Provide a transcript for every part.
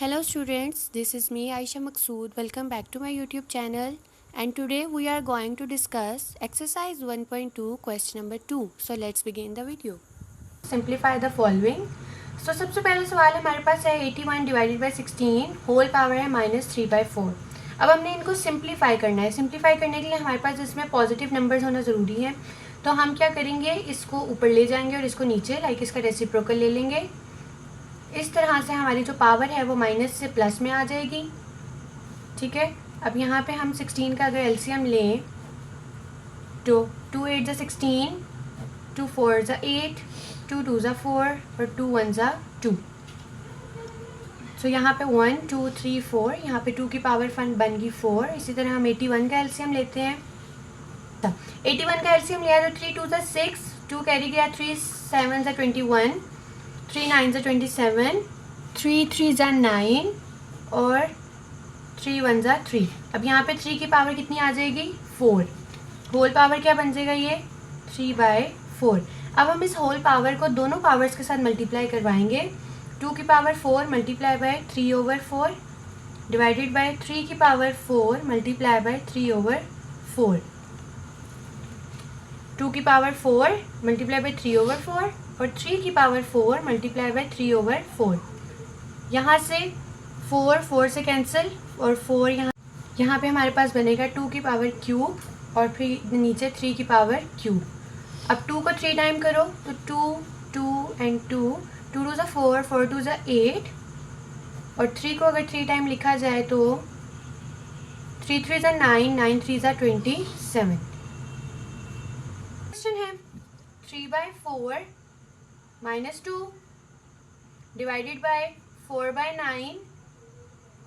Hello students, this is me Aisha Maqsood. Welcome back to my YouTube channel and today we are going to discuss exercise 1.2 question number 2. So let's begin the video. Simplify the following. So सबसे पहला सवाल हमारे पास है 81 divided by 16 whole power है -3/4. अब हमने इनको simplify करना है. सिंप्लीफाई करने के लिए हमारे पास इसमें पॉजिटिव नंबर्स होना ज़रूरी है. तो हम क्या करेंगे, इसको ऊपर ले जाएंगे और इसको नीचे लाइक इसका रेसिप्रोकल ले लेंगे. इस तरह से हमारी जो पावर है वो माइनस से प्लस में आ जाएगी. ठीक है. अब यहाँ पे हम 16 का अगर एलसीएम लें तो 2 8 ज़ा 16, 2 4 ज़ा 8, 2 2 ज़ा 4 और 2 1 ज़ा 2. सो यहाँ पे 1 2 3 4, यहाँ पे 2 की पावर फन बन गई 4. इसी तरह हम 81 का एलसीएम लेते हैं. 81 का एलसीएम लिया तो 3 2 ज़ा 6, 2 कैरी गया, 3 7 ज़ा 21, 3 9 ज़ा 27, 3 3 ज़ा 9 और 3 1 ज़ा 3. अब यहाँ पे 3 की पावर कितनी आ जाएगी, 4. होल पावर क्या बन जाएगा, ये 3/4. अब हम इस होल पावर को दोनों पावर्स के साथ मल्टीप्लाई करवाएंगे. 2 की power 4 multiply by 3/4 divided by 3 की पावर 4 मल्टीप्लाई बाय 3/4. 2 की पावर 4 मल्टीप्लाई बाय 3/4 और 3 की पावर 4 मल्टीप्लाई बाय 3/4. यहाँ से 4 4 से कैंसिल और 4 यहाँ पे हमारे पास बनेगा 2 की पावर क्यूब और फिर नीचे 3 की पावर क्यूब. अब 2 को 3 टाइम करो तो 2 2 एंड 2 2 2 ज़ा 4 4 2 ज़ा 8 और 3 को अगर 3 टाइम लिखा जाए तो 3 3 ज़ा 9 9 3 ज़ा 27. क्वेश्चन है 3/4 -2 divided by 4/9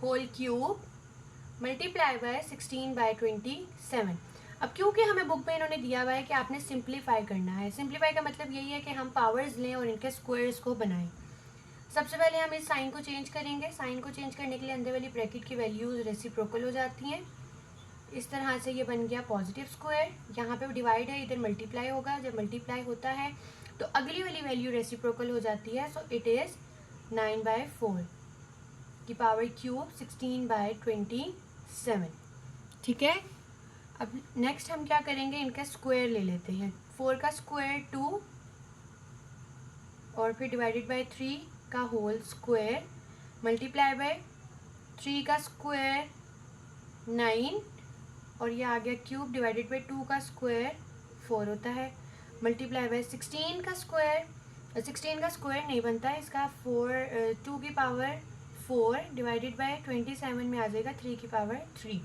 whole cube multiply by 16/27. अब क्योंकि हमें बुक में इन्होंने दिया हुआ है कि आपने सिंप्लीफाई करना है. सिंप्लीफाई का मतलब यही है कि हम पावर्स लें और इनके स्क्वायर्स को बनाएं. सबसे पहले हम इस साइन को चेंज करेंगे. साइन को चेंज करने के लिए अंदर वाली ब्रैकेट की वैल्यूज रेसिप्रोकल हो जाती हैं. इस तरह से ये बन गया पॉजिटिव स्क्वायर. यहाँ पे डिवाइड है, इधर मल्टीप्लाई होगा. जब मल्टीप्लाई होता है तो अगली वाली वैल्यू रेसिप्रोकल हो जाती है. सो इट इज़ 9/4 की पावर क्यूब 16/27. ठीक है. अब नेक्स्ट हम क्या करेंगे, इनका स्क्वायर ले लेते हैं. 4 का स्क्वायर 2 और फिर डिवाइडेड बाय 3 का होल स्क्वायर मल्टीप्लाई बाय 3 का स्क्वायर 9 और ये आ गया क्यूब डिवाइडेड बाय 2 का स्क्वायर 4 होता है मल्टीप्लाई बाय 16 का स्क्वायर. 16 का स्क्वायर नहीं बनता है, इसका 2 की पावर 4 डिवाइडेड बाय 27 में आ जाएगा 3 की पावर 3.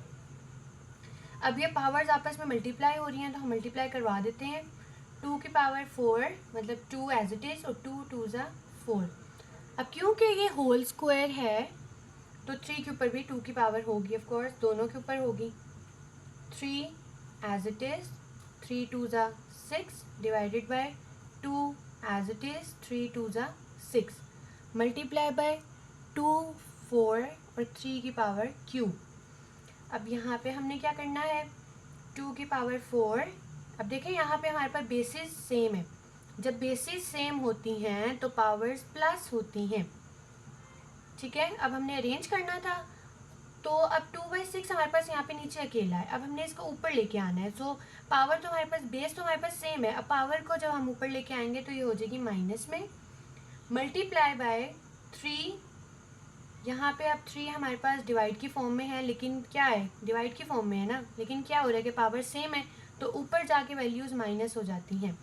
अब ये पावर्स आपस में मल्टीप्लाई हो रही हैं तो हम मल्टीप्लाई करवा देते हैं. 2 की पावर 4 मतलब 2 एज इट इज़ और 2 2 ज़ा 4. अब क्योंकि ये होल स्क्वायर है तो 3 के ऊपर भी 2 की पावर होगी. ऑफ कोर्स दोनों के ऊपर होगी. 3 एज इट इज़ 3 2 ज़ा 6 divided by 2 as it is 3 2 ज़ा 6 मल्टीप्लाई बाय 2 4 और 3 की पावर क्यूब. अब यहाँ पे हमने क्या करना है, 2 की पावर 4. अब देखें यहाँ पे हमारे पास बेसिस सेम है. जब बेसिस सेम होती हैं तो पावर्स प्लस होती हैं. ठीक है. अब हमने अरेंज करना था तो अब 2/6 हमारे पास यहाँ पे नीचे अकेला है. अब हमने इसको ऊपर लेके आना है. सो पावर तो हमारे पास बेस तो हमारे पास सेम है. अब पावर को जब हम ऊपर लेके आएंगे तो ये हो जाएगी माइनस में मल्टीप्लाई बाय 3. यहाँ पे अब 3 हमारे पास डिवाइड की फॉर्म में है, लेकिन क्या है, डिवाइड की फॉर्म में है ना, लेकिन क्या हो रहा है कि पावर सेम है तो ऊपर जाके वैल्यूज़ माइनस हो जाती हैं.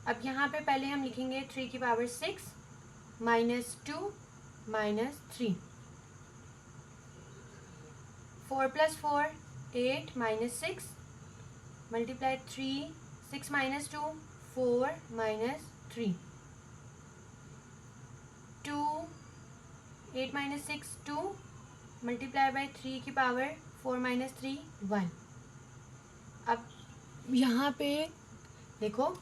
अब यहाँ पे पहले हम लिखेंगे 3 की पावर 6 -2 -3. 4 + 4 8 -6 मल्टीप्लाई 3 6 -2 4 -3 2 8 - 6 2 मल्टीप्लाई बाय 3 की पावर 4 - 3 1. अब यहाँ पे देखो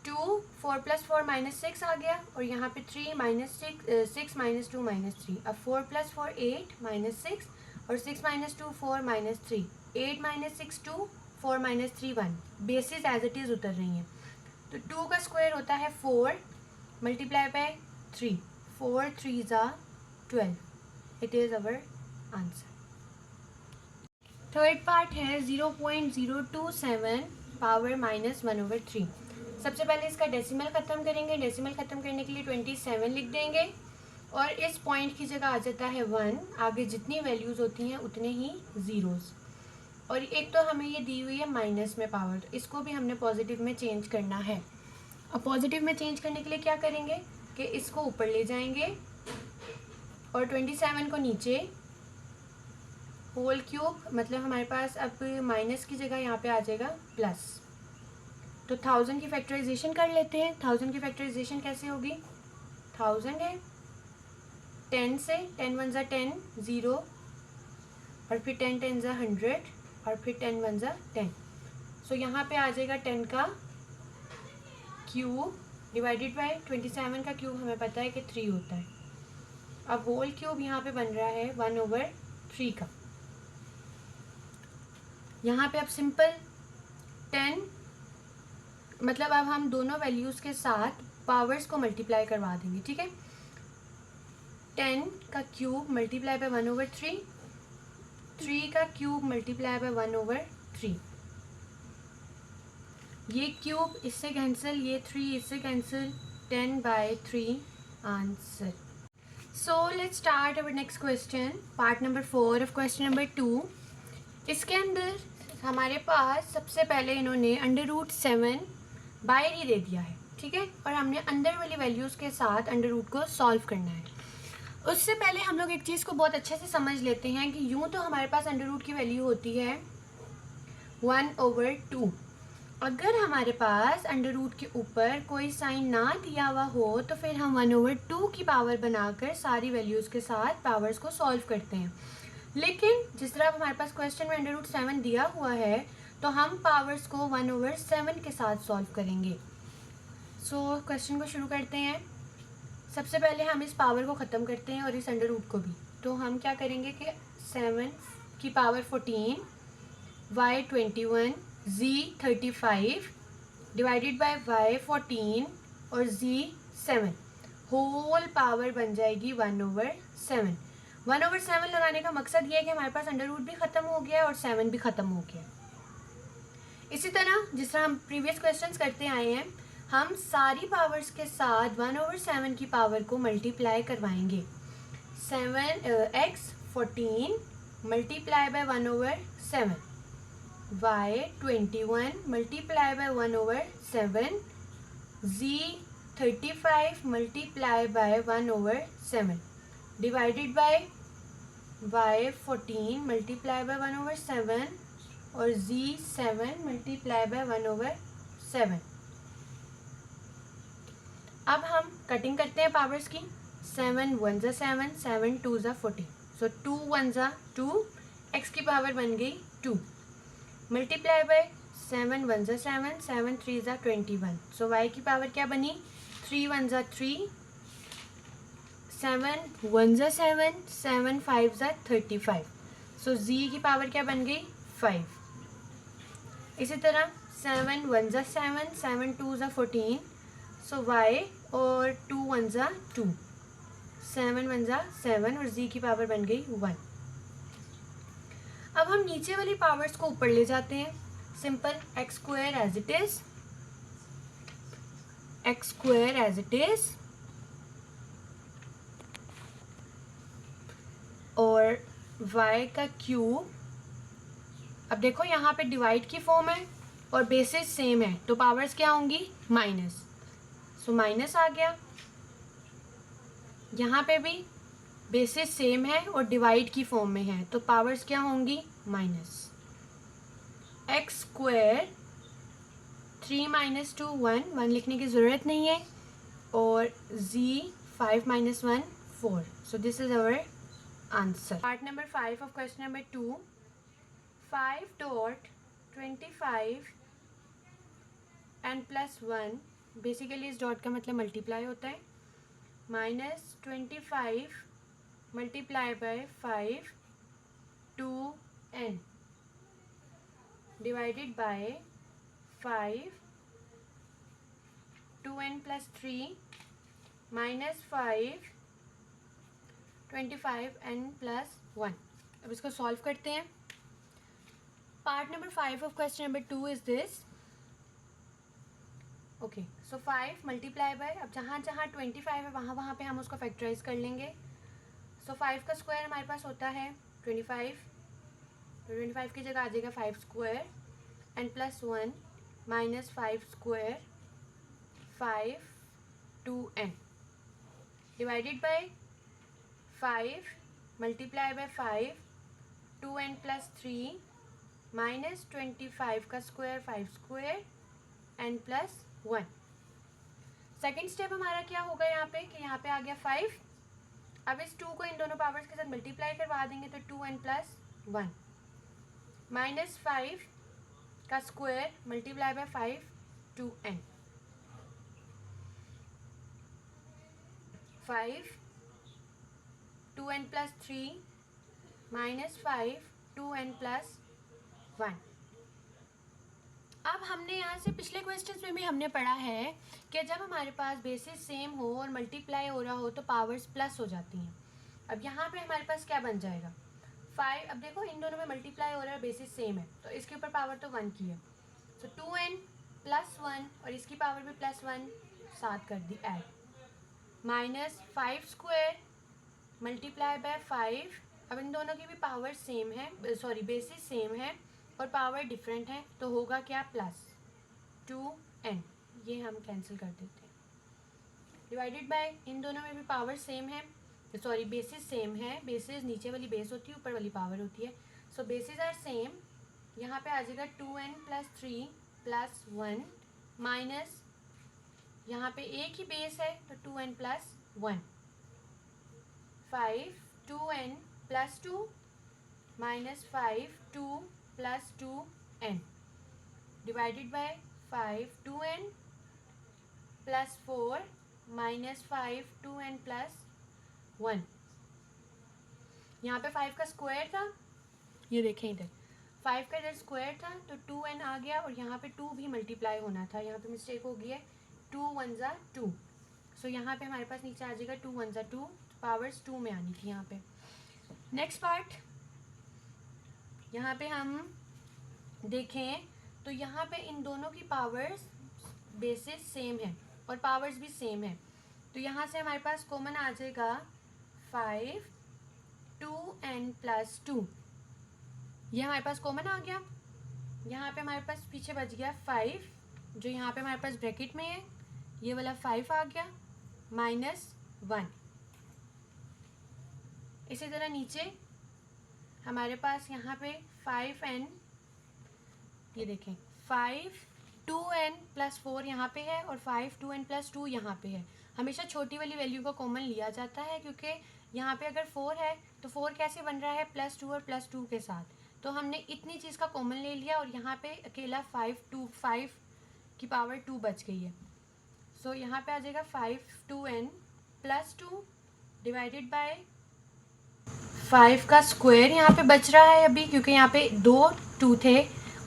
2 4 + 4 -6 आ गया और यहाँ पे 3 -6 6 -2 -3. अब 4 + 4 8 -6 और 6 - 2 4 -3 8 -6 2 4 -3 1. बेसिस एज इट इज़ उतर रही हैं. तो 2 का स्क्वायर होता है 4 मल्टीप्लाई बाय 3 4 3 ज़ा 12. It is our answer. Third part है 0.027 पावर -1/3। सबसे पहले इसका डेसिमल ख़त्म करेंगे। डेसिमल ख़त्म करने के लिए 27 लिख देंगे और इस पॉइंट की जगह आ जाता है 1। आगे जितनी वैल्यूज़ होती हैं उतने ही ज़ीरोज़। और एक तो हमें ये दी हुई है माइनस में पावर, तो इसको भी हमने पॉजिटिव में चेंज करना है। अब पॉजिटिव में चेंज करने के लिए क्या करेंगे कि इसको ऊपर ले जाएंगे और 27 को नीचे, होल क्यूब, मतलब हमारे पास अब माइनस की जगह यहाँ पे आ जाएगा प्लस। तो 1000 की फैक्टराइजेशन कर लेते हैं। 1000 की फैक्टराइजेशन कैसे होगी? 1000 है 10 से, 10 1 ज़ा 10, 0, और फिर 10 10 ज़ा 100, और फिर 10 1 ज़ा 10। सो यहाँ पे आ जाएगा 10 का क्यूब डिवाइडेड बाय 27 का क्यूब हमें पता है कि 3 होता है। अब होल क्यूब यहाँ पे बन रहा है 1/3 का। यहाँ पे अब सिंपल 10, मतलब अब हम दोनों वैल्यूज़ के साथ पावर्स को मल्टीप्लाई करवा देंगे, ठीक है। 10 का क्यूब मल्टीप्लाई बाय 1/3, 3 का क्यूब मल्टीप्लाई बाय 1/3। ये क्यूब इससे कैंसिल, ये 3 इससे cancel, 10/3 answer. So let's start our next question, part number 4 of question number 2। इसके अंदर हमारे पास सबसे पहले इन्होंने √7 बाहर ही दे दिया है, ठीक है, और हमने अंदर वाली वैल्यूज़ के साथ अंडर रूट को सॉल्व करना है। उससे पहले हम लोग एक चीज़ को बहुत अच्छे से समझ लेते हैं कि यूँ तो हमारे पास अंडर रूट की वैल्यू होती है 1/2। अगर हमारे पास अंडर रूट के ऊपर कोई साइन ना दिया हुआ हो तो फिर हम 1/2 की पावर बनाकर सारी वैल्यूज़ के साथ पावर्स को सॉल्व करते हैं। लेकिन जिस तरह हमारे पास क्वेश्चन में √7 दिया हुआ है तो हम पावर्स को 1/7 के साथ सॉल्व करेंगे। सो क्वेश्चन को शुरू करते हैं। सबसे पहले हम इस पावर को ख़त्म करते हैं और इस अंडर रूट को भी। तो हम क्या करेंगे कि 7 की power 14, y 21, z 35 divided by y 14 और z 7, होल पावर बन जाएगी 1/7। 1/7 लगाने का मकसद ये है कि हमारे पास अंडर रूट भी ख़त्म हो गया और 7 भी ख़त्म हो गया। इसी तरह जिस तरह हम प्रीवियस क्वेश्चंस करते आए हैं, हम सारी पावर्स के साथ 1/7 की पावर को मल्टीप्लाई करवाएंगे। 7x 14 multiply by 1/7, y 21 multiply by 1/7, z 35 multiply by 1/7 divided by y 14 multiply by 1/7 और z 7 मल्टीप्लाई बाय 1/7। अब हम कटिंग करते हैं पावर्स की। 7 1 ज़ा 7, 7 2 ज़ा 14, सो 2 1 ज़ा 2, x की पावर बन गई 2 मल्टीप्लाई बाय 7 1 ज़ा 7, 7 3 ज़ा 21, सो y की पावर क्या बनी 3 1 ज़ा 3, 7 1 ज़ा 7, 7 5 ज़ा 35, सो z की पावर क्या बन गई 5। इसी तरह 7 1 ज़ा 7, 7 2 ज़ा 14, सो y और 2 1 ज़ा 2, 7 1 ज़ा 7 और z की पावर बन गई 1। अब हम नीचे वाली पावर्स को ऊपर ले जाते हैं। Simple x square as it is, x square as it is, और y का क्यूब। अब देखो यहाँ पे डिवाइड की फॉर्म है और बेसिस सेम है तो पावर्स क्या होंगी माइनस, सो माइनस आ गया। यहाँ पे भी बेसिस सेम है और डिवाइड की फॉर्म में है तो पावर्स क्या होंगी माइनस। एक्स स्क्वायर 3 - 2 1, 1 लिखने की ज़रूरत नहीं है, और z 5 - 1 4, so this is our answer. Part number 5 of question number 2, 5.25 and +1, basically इस डॉट का मतलब मल्टीप्लाई होता है, -25 multiply by 5 2n divided by 5 2n + 3 -5 25 n plus 1। अब इसको सॉल्व करते हैं। Part number 5 of question number 2 is this. Okay, so 5 multiply bye, अब जहाँ जहाँ 25 है वहाँ वहाँ पे हम उसको फैक्टराइज कर लेंगे। सो 5 का स्क्वायर हमारे पास होता है 25, तो 25 की जगह आ जाएगा 5 square and plus 1 minus 5 square 5 2n divided by 5 multiply by 5 2n plus 3 minus 25 का square 5 square n plus 1। Second step हमारा क्या होगा यहाँ पे कि यहाँ पे आ गया 5। अब इस 2 को इन दोनों पावर्स के साथ मल्टीप्लाई करवा देंगे तो 2n प्लस 1 माइनस 5 का square multiply by 5 2n 5 2n plus 3 minus 5 2n plus 1। अब हमने यहाँ से पिछले क्वेश्चंस में भी हमने पढ़ा है कि जब हमारे पास बेसिस सेम हो और मल्टीप्लाई हो रहा हो तो पावर्स प्लस हो जाती हैं। अब यहाँ पे हमारे पास क्या बन जाएगा 5। अब देखो इन दोनों में मल्टीप्लाई हो रहा है, बेसिस सेम है तो इसके ऊपर पावर तो 1 की है, तो 2n प्लस 1 और इसकी पावर भी प्लस 1 साथ कर दी add minus 5 square multiply by 5। अब इन दोनों की भी पावर सेम है, सॉरी बेसिस सेम है और पावर डिफरेंट है तो होगा क्या प्लस 2n, ये हम कैंसिल कर देते हैं डिवाइडेड बाय इन दोनों में भी पावर सेम है, सॉरी बेसिस सेम है। बेसिस नीचे वाली बेस होती है, ऊपर वाली पावर होती है। सो बेसिस आर सेम, यहाँ पे आ जाएगा 2n प्लस 3 प्लस 1 माइनस यहाँ पे एक ही बेस है तो 2n plus 1 5 2n plus 2 minus 5 2 plus 2n divided by 5 2n plus 4 minus 5 2n plus 1। यहाँ पे 5 का स्क्वायर था, ये देखें इधर 5 का इधर स्क्वायर था तो 2n आ गया और यहाँ पे 2 भी मल्टीप्लाई होना था, यहाँ पे मिस्टेक हो गई है 2 1 ज़ा 2। सो यहाँ पे हमारे पास नीचे आ जाएगा 2 1 ज़ा 2, पावर्स 2 में आनी थी यहाँ पे। नेक्स्ट पार्ट यहाँ पे हम देखें तो यहाँ पे इन दोनों की पावर्स बेसिस सेम है और पावर्स भी सेम है, तो यहाँ से हमारे पास कॉमन आ जाएगा 5 2n प्लस 2, ये हमारे पास कॉमन आ गया। यहाँ पे हमारे पास पीछे बच गया 5 जो यहाँ पे हमारे पास ब्रैकेट में है, ये वाला 5 आ गया माइनस 1। इसी तरह नीचे हमारे पास यहाँ पे 5n, ये देखें 5 2n प्लस 4 यहाँ पे है और 5 2n प्लस 2 यहाँ पे है। हमेशा छोटी वाली वैल्यू को कॉमन लिया जाता है क्योंकि यहाँ पे अगर 4 है तो 4 कैसे बन रहा है प्लस 2 और प्लस 2 के साथ, तो हमने इतनी चीज़ का कॉमन ले लिया और यहाँ पे अकेला 5 की पावर 2 बच गई है। सो यहाँ पे आ जाएगा 5 2n प्लस 2 डिवाइडेड बाय 5 का स्क्वायर यहाँ पे बच रहा है अभी क्योंकि यहाँ पे 2 2 थे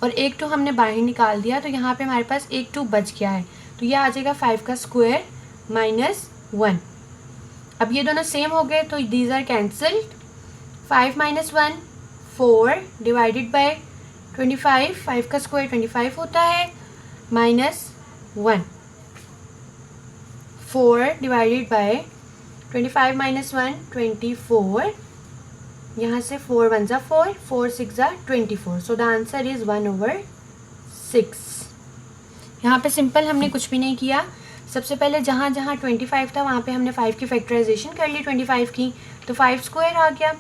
और एक 2 हमने बाहर निकाल दिया तो यहाँ पे हमारे पास एक 2 बच गया है, तो यह आ जाएगा 5 का स्क्वायर माइनस 1। अब ये दोनों सेम हो गए तो these are cancelled, 5 minus 1 4 divided by 25, 5 का स्क्वायर 25 होता है माइनस 1 4 डिवाइडेड बाय 25 माइनस 1 24, यहाँ से 4 1 ज़ा 4 4 6 ज़ा 24। So the answer is 1/6। यहाँ पे सिंपल हमने कुछ भी नहीं किया, सबसे पहले जहाँ जहाँ 25 था वहाँ पे हमने 5 की फैक्टराइजेशन कर ली 25 की, तो 5 स्क्वायर आ गया।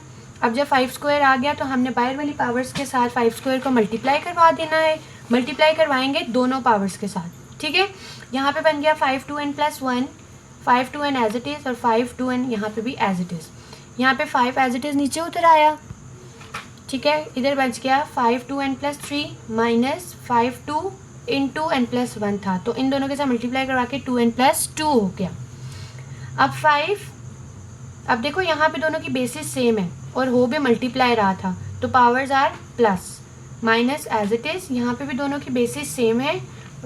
अब जब 5 स्क्वायर आ गया तो हमने बाहर वाली पावर्स के साथ 5 स्क्वायर को मल्टीप्लाई करवा देना है, मल्टीप्लाई करवाएंगे दोनों पावर्स के साथ, ठीक है। यहाँ पे बन गया 5 2n plus 1, 5 2n as it is और 5 2n यहाँ पे भी एज इट इज़। यहाँ पे 5 एज इट इज़ नीचे उतर आया, ठीक है। इधर बच गया 5 2n plus 3 minus 5 2 into n plus 1 था, तो इन दोनों के साथ मल्टीप्लाई करवा के 2n प्लस 2 हो गया। अब 5, अब देखो यहाँ पे दोनों की बेसिस सेम है और हो भी मल्टीप्लाई रहा था तो powers are plus minus as it is, यहाँ पे भी दोनों की बेसिस सेम है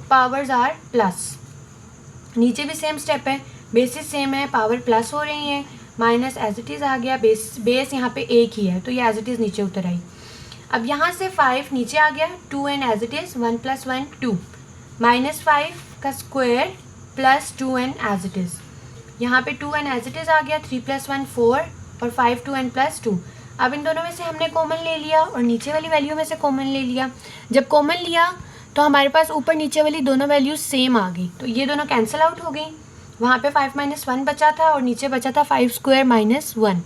पावर्स आर प्लस, नीचे भी सेम स्टेप है, बेसिस सेम है पावर प्लस हो रही है माइनस एज इट इज़ आ गया, बेस यहाँ पे एक ही है तो ये एज इट इज़ नीचे उतर आई। अब यहाँ से 5 नीचे आ गया, 2n एज इट इज़, 1 + 1 2, -5 का square plus 2n as it is. यहाँ पे 2n एज इट इज़ आ गया, 3 + 1 4 और 5 2n + 2। अब इन दोनों में से हमने कॉमन ले लिया और नीचे वाली वैल्यू में से कॉमन ले लिया। जब कॉमन लिया तो हमारे पास ऊपर नीचे वाली दोनों वैल्यूज सेम आ गई, तो ये दोनों कैंसिल आउट हो गई। वहाँ पे 5 - 1 बचा था और नीचे बचा था 5² - 1।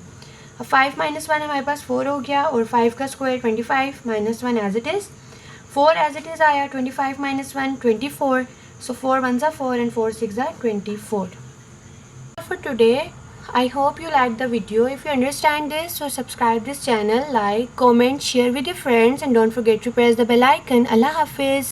अब 5 - 1 हमारे पास 4 हो गया और 5 का square 25 - 1 as it is, 4 as it is आया, 25 - 1 24, so 4 1s are 4 and 4 6 are 24. For today, I hope you liked the video. If you understand this, so subscribe this channel, like, comment, share with your friends and don't forget to press the bell icon. Allah Hafiz.